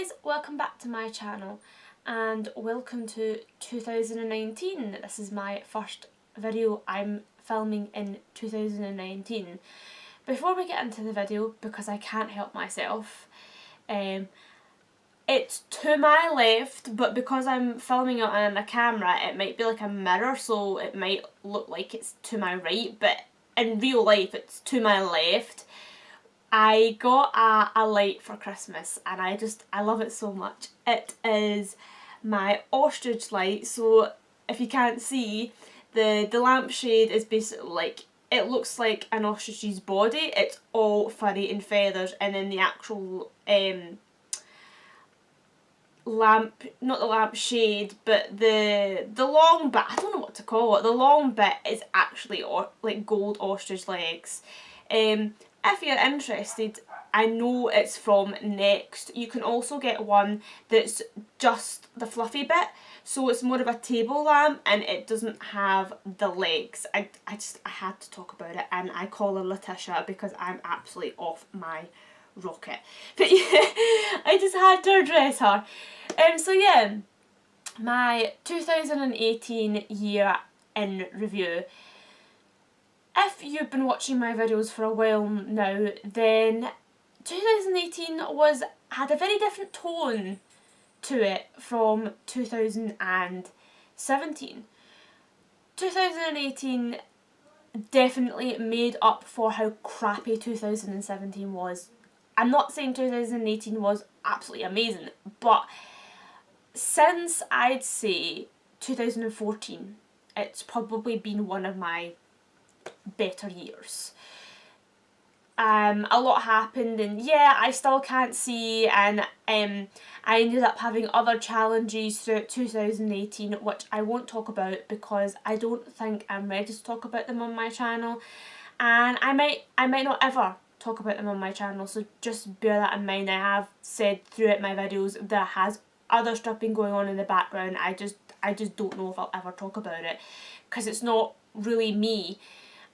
guys, welcome back to my channel and welcome to 2019. This is my first video I'm filming in 2019. Before we get into the video, because I can't help myself, it's to my left, but because I'm filming it on a camera it might be like a mirror, so it might look like it's to my right, but in real life it's to my left. I got a light for Christmas and I love it so much. It is my ostrich light, so if you can't see, the lampshade is basically like, it looks like an ostrich's body. It's all furry and feathers, and then the actual lamp, not the lampshade, but the long bit, I don't know what to call it, the long bit is actually like gold ostrich legs. If you're interested, I know it's from Next. You can also get one that's just the fluffy bit, so it's more of a table lamp and it doesn't have the legs. I had to talk about it, and I call her Letitia because I'm absolutely off my rocket. But yeah, I just had to address her. So yeah, my 2018 year in review. If you've been watching my videos for a while now, then 2018 had a very different tone to it from 2017. 2018 definitely made up for how crappy 2017 was. I'm not saying 2018 was absolutely amazing, but since I'd say 2014, it's probably been one of my better years. A lot happened, and yeah, I still can't see, and I ended up having other challenges throughout 2018 which I won't talk about because I don't think I'm ready to talk about them on my channel, and I might not ever talk about them on my channel, so just bear that in mind. I have said throughout my videos there has other stuff been going on in the background. I just don't know if I'll ever talk about it because it's not really me.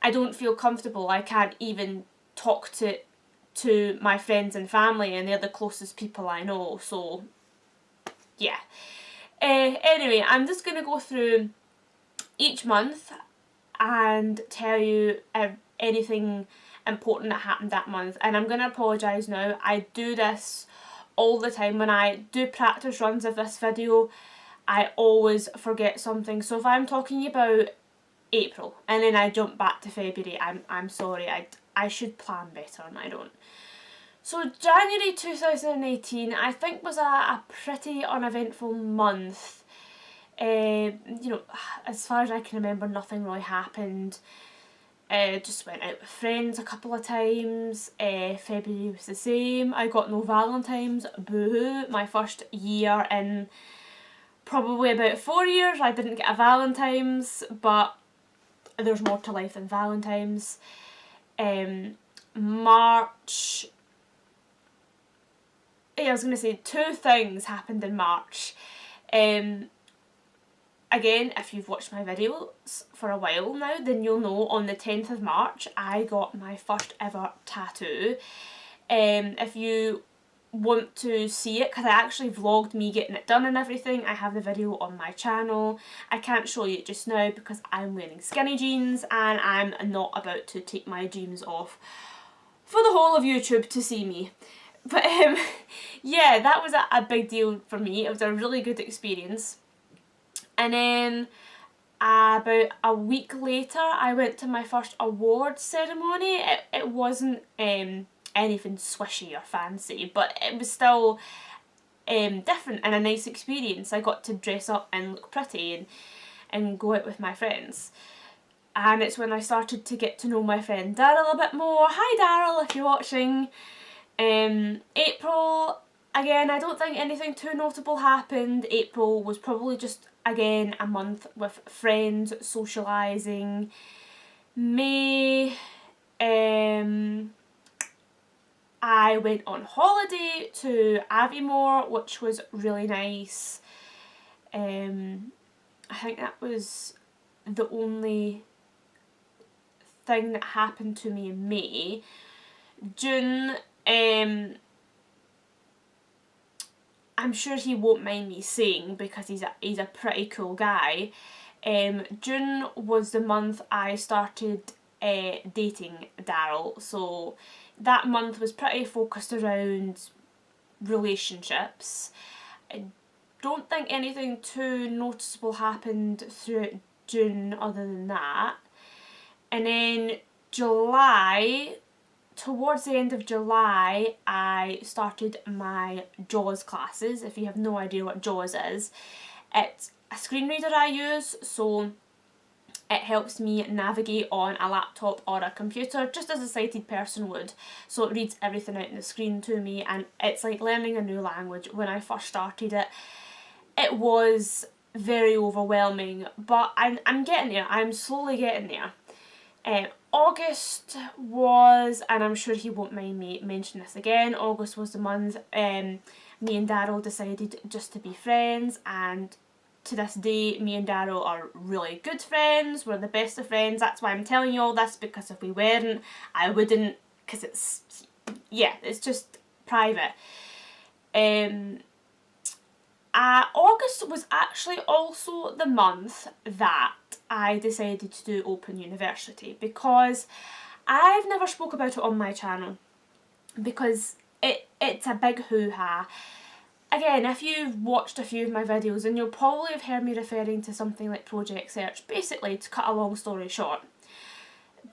I don't feel comfortable. I can't even talk to my friends and family, and they're the closest people I know, so yeah. Anyway, I'm just going to go through each month and tell you anything important that happened that month, and I'm going to apologise now. I do this all the time. When I do practice runs of this video, I always forget something, so if I'm talking about April and then I jump back to February, I'm sorry. I should plan better and I don't. So January 2018 I think was a pretty uneventful month. You know, as far as I can remember, nothing really happened. Just went out with friends a couple of times. February was the same. I got no Valentine's, boo-hoo. My first year in probably about 4 years I didn't get a Valentine's, but there's more to life than Valentine's. March, yeah, I was going to say two things happened in March. Again, if you've watched my videos for a while now, then you'll know on the 10th of March I got my first ever tattoo. If you want to see it, because I actually vlogged me getting it done and everything, I have the video on my channel. I can't show you it just now because I'm wearing skinny jeans and I'm not about to take my jeans off for the whole of YouTube to see me. But yeah, that was a big deal for me. It was a really good experience. And then about a week later I went to my first awards ceremony. It wasn't anything swishy or fancy, but it was still different and a nice experience. I got to dress up and look pretty and go out with my friends. And it's when I started to get to know my friend Daryl a bit more. Hi Daryl, if you're watching. April, again, I don't think anything too notable happened. April was probably just, again, a month with friends, socialising. May, I went on holiday to Aviemore, which was really nice. I think that was the only thing that happened to me in May. June, I'm sure he won't mind me saying, because he's a pretty cool guy, June was the month I started dating Daryl. So that month was pretty focused around relationships. I don't think anything too noticeable happened throughout June other than that. And then July, towards the end of July, I started my JAWS classes. If you have no idea what JAWS is, it's a screen reader I use, so it helps me navigate on a laptop or a computer just as a sighted person would. So it reads everything out on the screen to me, and it's like learning a new language. When I first started it, it was very overwhelming, but I'm getting there. I'm slowly getting there. August was, and I'm sure he won't mind me mentioning this again, August was the month me and Daryl decided just to be friends, and to this day me and Daryl are really good friends. We're the best of friends. That's why I'm telling you all this, because if we weren't, I wouldn't, because it's just private. August was actually also the month that I decided to do Open University, because I've never spoke about it on my channel, because it's a big hoo-ha. Again, if you've watched a few of my videos, then you'll probably have heard me referring to something like Project Search. Basically, to cut a long story short,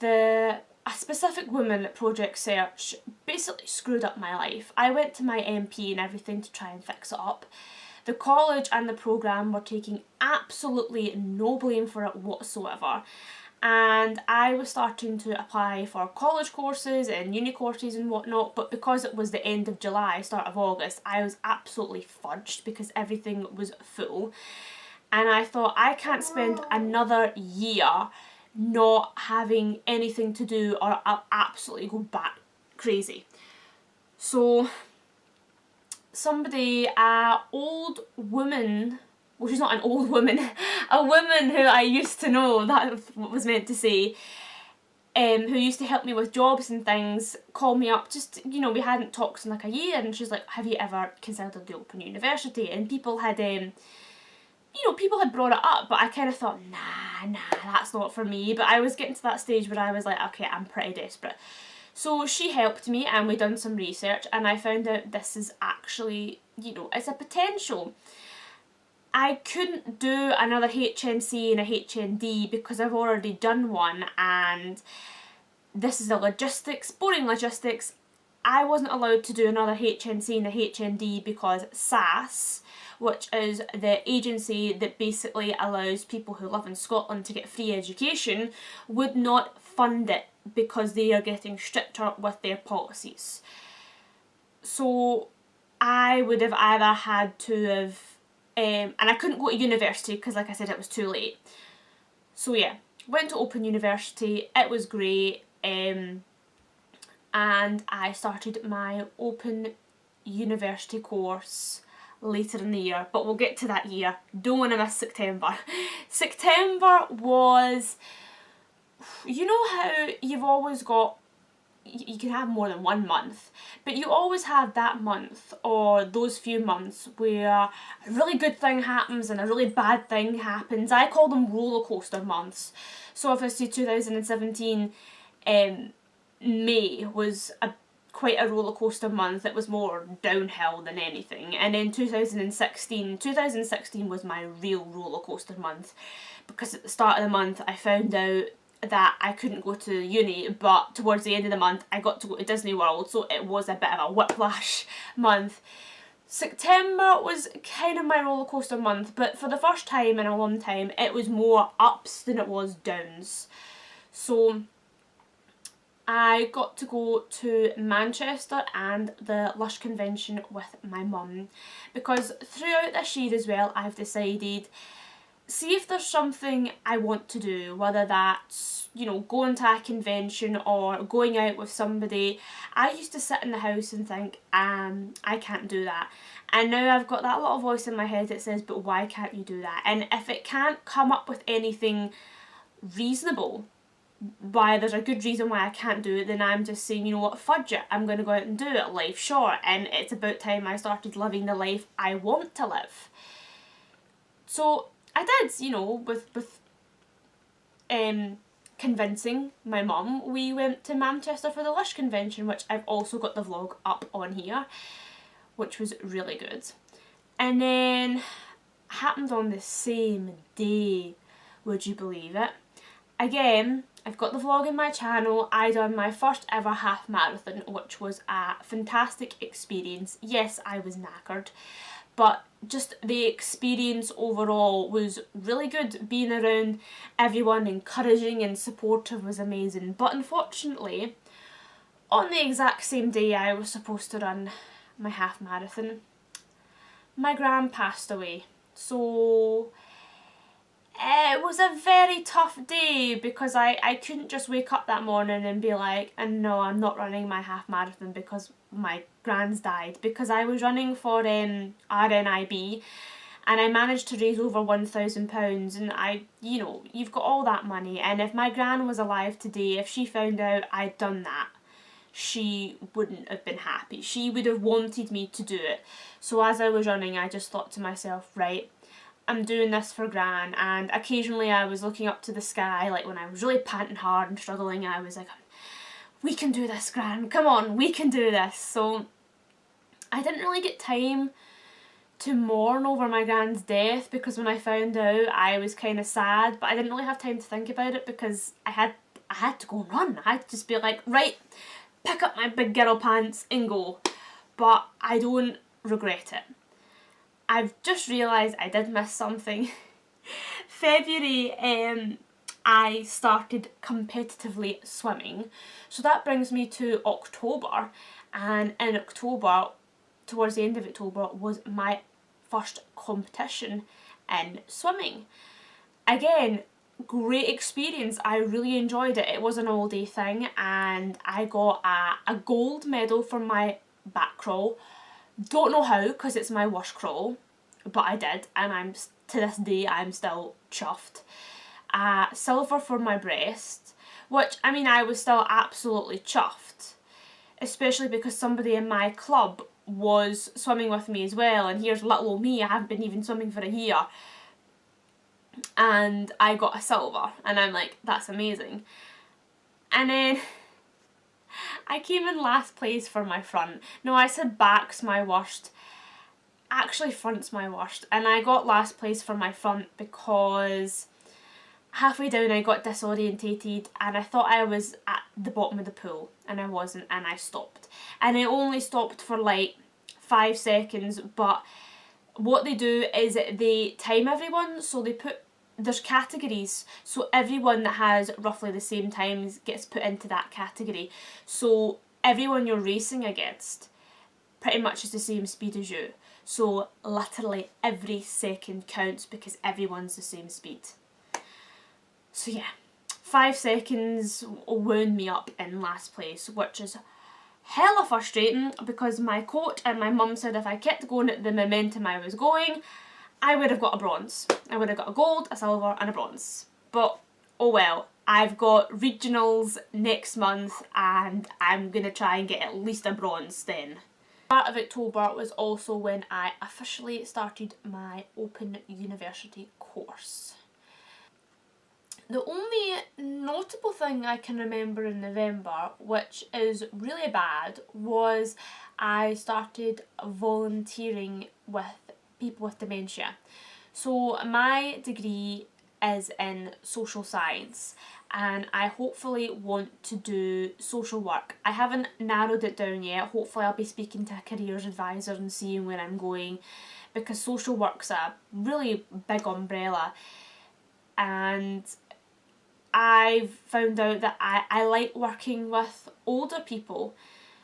a specific woman at Project Search basically screwed up my life. I went to my MP and everything to try and fix it up. The college and the programme were taking absolutely no blame for it whatsoever, and I was starting to apply for college courses and uni courses and whatnot, but because it was the end of July, start of August, I was absolutely fudged because everything was full, and I thought, I can't spend another year not having anything to do or I'll absolutely go back crazy. So somebody, an old woman, well, she's not an old woman, a woman who I used to know, that was meant to say, who used to help me with jobs and things, called me up, just, you know, we hadn't talked in like a year, and she's like, have you ever considered the Open University? And people had, people had brought it up, but I kind of thought, nah, that's not for me. But I was getting to that stage where I was like, okay, I'm pretty desperate. So she helped me, and we done some research, and I found out this is actually, it's a potential. I couldn't do another HNC and a HND because I've already done one, and this is the logistics, boring logistics. I wasn't allowed to do another HNC and a HND because SAS, which is the agency that basically allows people who live in Scotland to get free education, would not fund it because they are getting stricter with their policies. So I would have either had to have, and I couldn't go to university because, like I said, it was too late. So yeah, went to Open University, it was great, and I started my Open University course later in the year, but we'll get to that year. Don't want to miss September. September was, you know how you've always got, you can have more than 1 month, but you always have that month or those few months where a really good thing happens and a really bad thing happens. I call them roller coaster months. So obviously 2017, May was quite a roller coaster month. It was more downhill than anything. And then 2016 was my real roller coaster month, because at the start of the month I found out that I couldn't go to uni, but towards the end of the month I got to go to Disney World, so it was a bit of a whiplash month. September was kind of my roller coaster month, but for the first time in a long time it was more ups than it was downs. So I got to go to Manchester and the Lush convention with my mum, because throughout this year as well I've decided, see if there's something I want to do, whether that's, going to a convention or going out with somebody. I used to sit in the house and think, I can't do that. And now I've got that little voice in my head that says, but why can't you do that? And if it can't come up with anything reasonable, why there's a good reason why I can't do it, then I'm just saying, you know what, fudge it, I'm going to go out and do it, life's short, and it's about time I started living the life I want to live. So I did, you know, with convincing my mum, we went to Manchester for the Lush convention, which I've also got the vlog up on here, which was really good. And then happened on the same day, would you believe it? Again, I've got the vlog in my channel. I done my first ever half marathon, which was a fantastic experience. Yes, I was knackered, but just the experience overall was really good. Being around everyone encouraging and supportive was amazing. But unfortunately, on the exact same day I was supposed to run my half marathon, my gran passed away. So it was a very tough day because I couldn't just wake up that morning and be like, and no, I'm not running my half marathon because my gran's died, because I was running for RNIB and I managed to raise over £1,000, and I, you know, you've got all that money, and if my gran was alive today, if she found out I'd done that, she wouldn't have been happy. She would have wanted me to do it. So as I was running, I just thought to myself, right, I'm doing this for gran. And occasionally I was looking up to the sky, like when I was really panting hard and struggling, I was like, we can do this, gran, come on, we can do this. So I didn't really get time to mourn over my gran's death, because when I found out I was kind of sad, but I didn't really have time to think about it because I had to go and run. I had to just be like, right, pick up my big girl pants and go. But I don't regret it. I've just realised I did miss something. February, I started competitively swimming. So that brings me to October, and in October, towards the end of October, was my first competition in swimming. Again, great experience. I really enjoyed it. It was an all day thing, and I got a gold medal for my back crawl. Don't know how, because it's my worst crawl, but I did, and I'm to this day I'm still chuffed. Silver for my breast, which, I mean, I was still absolutely chuffed, especially because somebody in my club was swimming with me as well, and here's little old me, I haven't been even swimming for a year, and I got a silver, and I'm like, that's amazing. And then I came in last place for my front. No, I said back's my worst. Actually, front's my worst. And I got last place for my front because halfway down I got disorientated and I thought I was at the bottom of the pool, and I wasn't, and I stopped. And I only stopped for like 5 seconds, but what they do is they time everyone, so there's categories, so everyone that has roughly the same times gets put into that category. So everyone you're racing against pretty much is the same speed as you. So literally every second counts because everyone's the same speed. So yeah, 5 seconds wound me up in last place, which is hella frustrating because my coach and my mum said if I kept going at the momentum I was going, I would have got a bronze. I would have got a gold, a silver and a bronze. But oh well, I've got regionals next month and I'm going to try and get at least a bronze then. Start of October was also when I officially started my Open University course. The only notable thing I can remember in November, which is really bad, was I started volunteering with people with dementia. So my degree is in social science and I hopefully want to do social work. I haven't narrowed it down yet. Hopefully I'll be speaking to a careers advisor and seeing where I'm going, because social work's a really big umbrella, and I've found out that I like working with older people,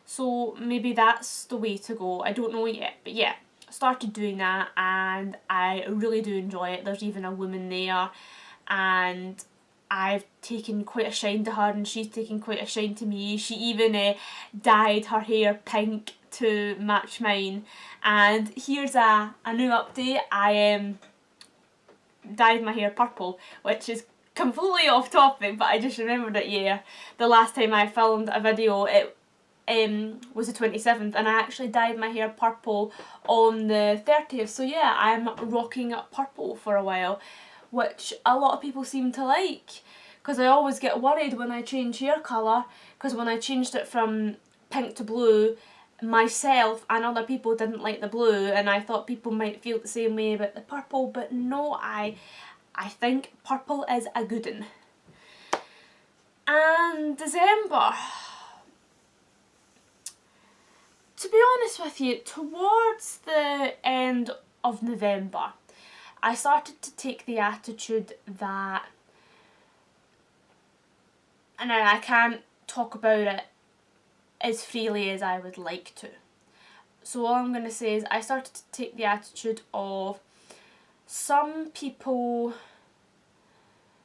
so maybe that's the way to go. I don't know yet, but yeah, started doing that and I really do enjoy it. There's even a woman there and I've taken quite a shine to her and she's taken quite a shine to me. She even dyed her hair pink to match mine. And here's a new update. I dyed my hair purple, which is completely off topic, but I just remembered it, yeah. The last time I filmed a video, it was the 27th, and I actually dyed my hair purple on the 30th. So yeah, I'm rocking purple for a while, which a lot of people seem to like, because I always get worried when I change hair colour, because when I changed it from pink to blue, myself and other people didn't like the blue, and I thought people might feel the same way about the purple, but no, I think purple is a good one. And December. To be honest with you, towards the end of November, I started to take the attitude that, and I can't talk about it as freely as I would like to. So all I'm going to say is I started to take the attitude of, some people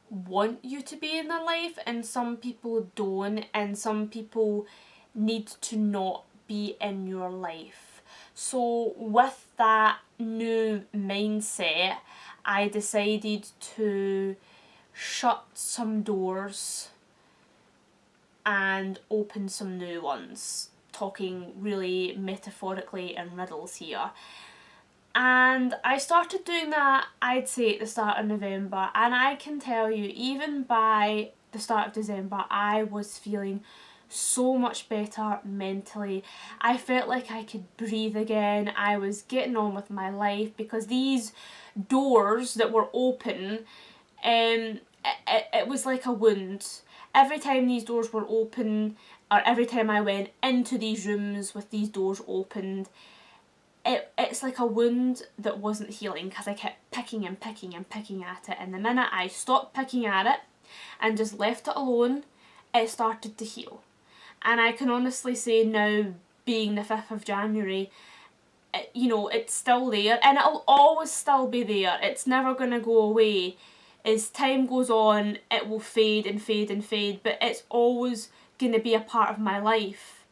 want you to be in their life and some people don't, and some people need to not be in your life. So with that new mindset, I decided to shut some doors and open some new ones, talking really metaphorically in riddles here. And I started doing that, I'd say, at the start of November, and I can tell you, even by the start of December, I was feeling so much better mentally. I felt like I could breathe again. I was getting on with my life, because these doors that were open, it was like a wound. Every time these doors were open, or every time I went into these rooms with these doors opened, it's like a wound that wasn't healing, because I kept picking and picking and picking at it, and the minute I stopped picking at it and just left it alone, it started to heal. And I can honestly say now, being the 5th of January, it's still there, and it'll always still be there. It's never going to go away. As time goes on, it will fade and fade and fade, but it's always going to be a part of my life.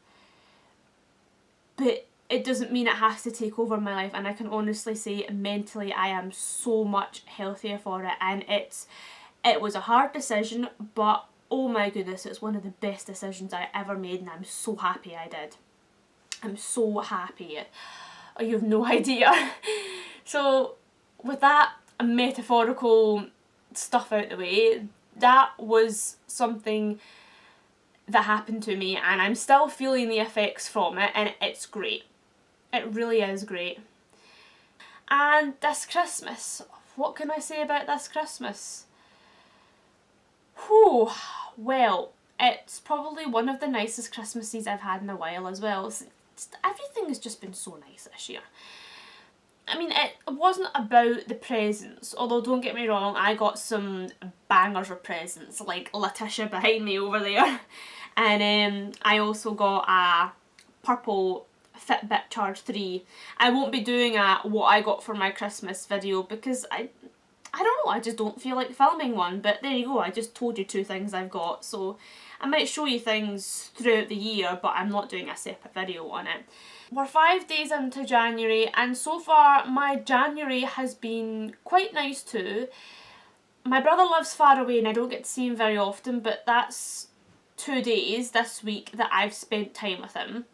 But it doesn't mean it has to take over my life, and I can honestly say mentally I am so much healthier for it, and it was a hard decision, but oh my goodness, it's one of the best decisions I ever made, and I'm so happy I did. I'm so happy. Oh, you have no idea. So with that metaphorical stuff out the way, that was something that happened to me, and I'm still feeling the effects from it, and it's great. It really is great. And this Christmas, what can I say about this Christmas? Whew, well, it's probably one of the nicest Christmases I've had in a while as well. Everything has just been so nice this year. I mean, it wasn't about the presents, although don't get me wrong, I got some bangers of presents, like Letitia behind me over there. And I also got a purple Fitbit Charge 3. I won't be doing a what I got for my Christmas video, because I don't know, I just don't feel like filming one, but there you go, I just told you 2 things I've got, so I might show you things throughout the year, but I'm not doing a separate video on it. We're 5 days into January, and so far my January has been quite nice too. My brother lives far away and I don't get to see him very often, but that's 2 days this week that I've spent time with him.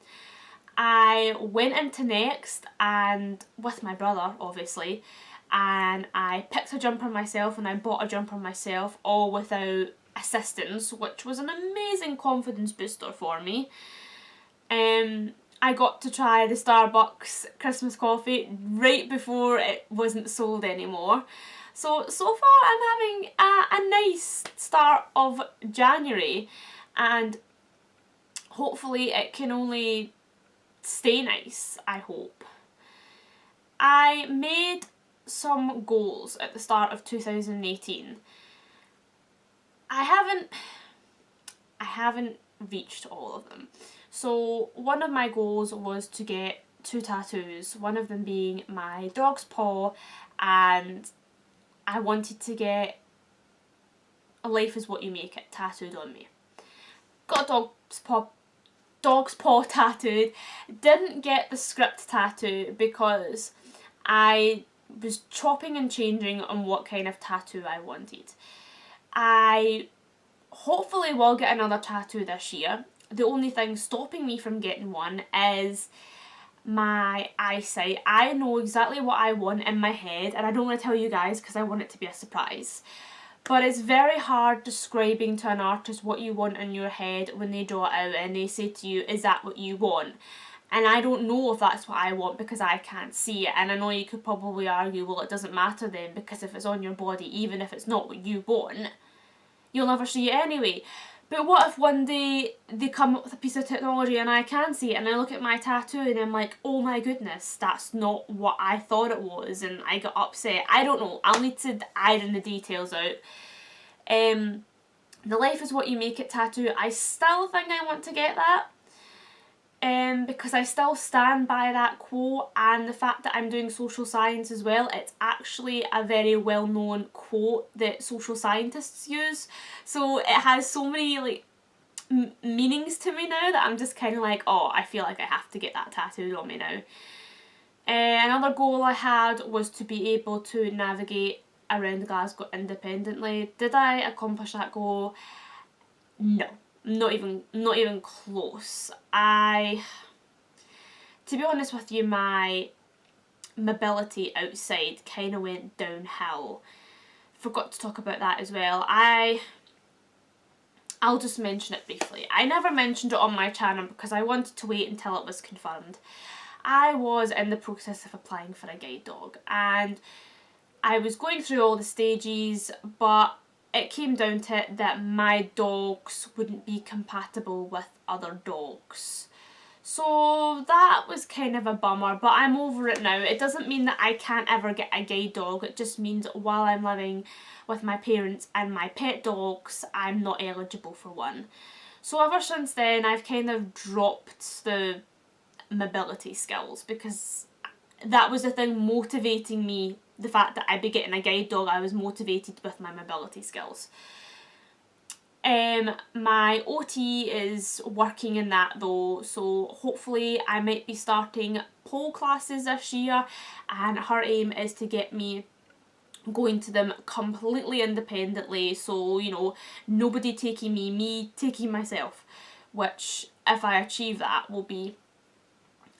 I went into Next, and with my brother obviously, and I picked a jumper myself and I bought a jumper myself, all without assistance, which was an amazing confidence booster for me. I got to try the Starbucks Christmas coffee right before it wasn't sold anymore. So far I'm having a nice start of January, and hopefully it can only stay nice, I hope. I made some goals at the start of 2018. I haven't reached all of them. So one of my goals was to get 2 tattoos, one of them being my dog's paw, and I wanted to get a "Life is what you make it" tattooed on me. Got a dog's paw tattooed. Didn't get the script tattoo because I was chopping and changing on what kind of tattoo I wanted. I hopefully will get another tattoo this year. The only thing stopping me from getting one is my eyesight. I know exactly what I want in my head, and I don't want to tell you guys because I want it to be a surprise. But it's very hard describing to an artist what you want in your head when they draw it out and they say to you, is that what you want? And I don't know if that's what I want because I can't see it. And I know you could probably argue, well, it doesn't matter then, because if it's on your body, even if it's not what you want, you'll never see it anyway. But what if one day they come up with a piece of technology and I can see it, and I look at my tattoo and I'm like, oh my goodness, that's not what I thought it was, and I get upset. I don't know. I'll need to iron the details out. The life is what you make it tattoo. I still think I want to get that. Because I still stand by that quote, and the fact that I'm doing social science as well, it's actually a very well known quote that social scientists use, so it has so many like meanings to me now that I'm just kind of like, oh, I feel like I have to get that tattooed on me now. Another goal I had was to be able to navigate around Glasgow independently. Did I accomplish that goal? No. Not even close. To be honest with you, my mobility outside kind of went downhill. Forgot to talk about that as well. I'll just mention it briefly. I never mentioned it on my channel because I wanted to wait until it was confirmed. I was in the process of applying for a guide dog, and I was going through all the stages, but it came down to it that my dogs wouldn't be compatible with other dogs. So that was kind of a bummer, but I'm over it now. It doesn't mean that I can't ever get a guide dog. It just means while I'm living with my parents and my pet dogs, I'm not eligible for one. So ever since then, I've kind of dropped the mobility skills because that was the thing motivating me. The fact that I'd be getting a guide dog, I was motivated with my mobility skills. My OT is working in that though, so hopefully I might be starting pole classes this year, and her aim is to get me going to them completely independently, so you know, nobody taking me taking myself, which if I achieve that will be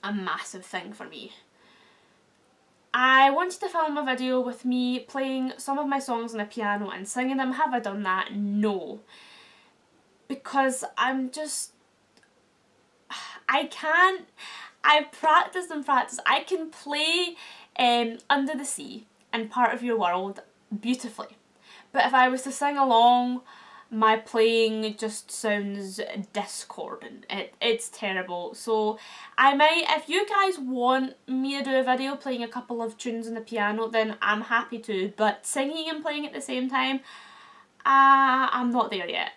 a massive thing for me. I wanted to film a video with me playing some of my songs on the piano and singing them. Have I done that? No. Because I can't. I practice and practice. I can play Under the Sea and Part of Your World beautifully. But if I was to sing along, my playing just sounds discordant. It's terrible. So I might, if you guys want me to do a video playing a couple of tunes on the piano, then I'm happy to. But singing and playing at the same time, I'm not there yet.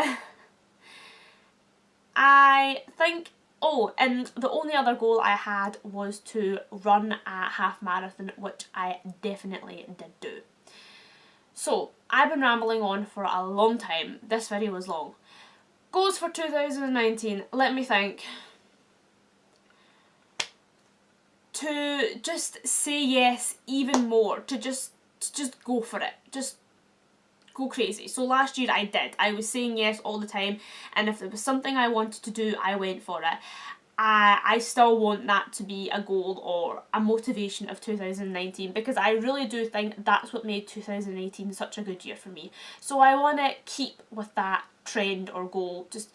I think, oh, and the only other goal I had was to run a half marathon, which I definitely did do. So, I've been rambling on for a long time. This video was long. Goals for 2019, let me think. To just say yes even more, to just go for it. Just go crazy. So last year I did. I was saying yes all the time, and if there was something I wanted to do, I went for it. I still want that to be a goal or a motivation of 2019, because I really do think that's what made 2018 such a good year for me. So I want to keep with that trend or goal. Just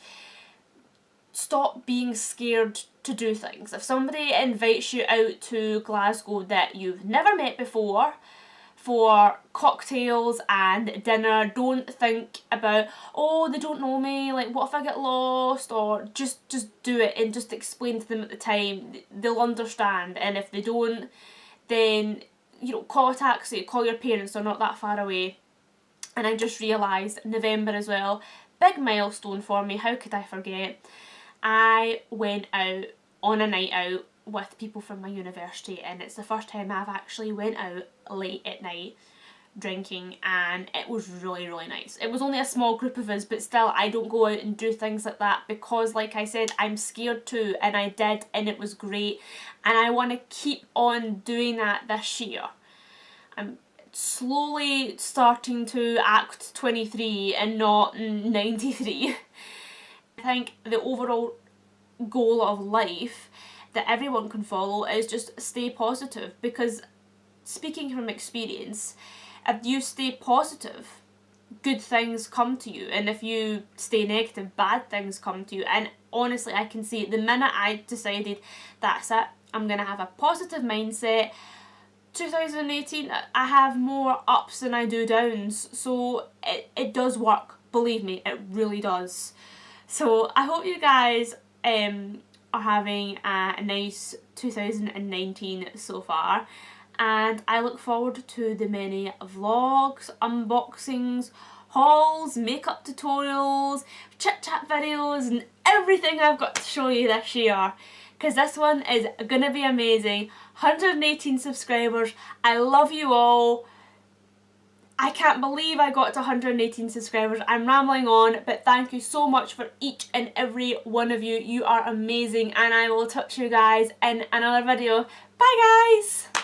stop being scared to do things. If somebody invites you out to Glasgow that you've never met before for cocktails and dinner, don't think about, oh, they don't know me, like what if I get lost, or just do it and just explain to them at the time. They'll understand, and if they don't, then, you know, call a taxi, call your parents, they're not that far away. And I just realised November as well, big milestone for me, how could I forget? I went out on a night out with people from my university, and it's the first time I've actually went out late at night drinking, and it was really, really nice. It was only a small group of us, but still, I don't go out and do things like that because, like I said, I'm scared to, and I did, and it was great, and I want to keep on doing that this year. slowly starting to act 23 and not 93. I think the overall goal of life that everyone can follow is just stay positive, because speaking from experience, if you stay positive, good things come to you, and if you stay negative, bad things come to you. And honestly, I can see the minute I decided that's it, I'm gonna have a positive mindset, 2018, I have more ups than I do downs, so it does work, believe me, it really does. So I hope you guys are having a nice 2019 so far, and I look forward to the many vlogs, unboxings, hauls, makeup tutorials, chit chat videos and everything I've got to show you this year, because this one is gonna be amazing. 118 subscribers, I love you all. I can't believe I got to 118 subscribers. I'm rambling on, but thank you so much for each and every one of you. You are amazing, and I will touch you guys in another video. Bye guys!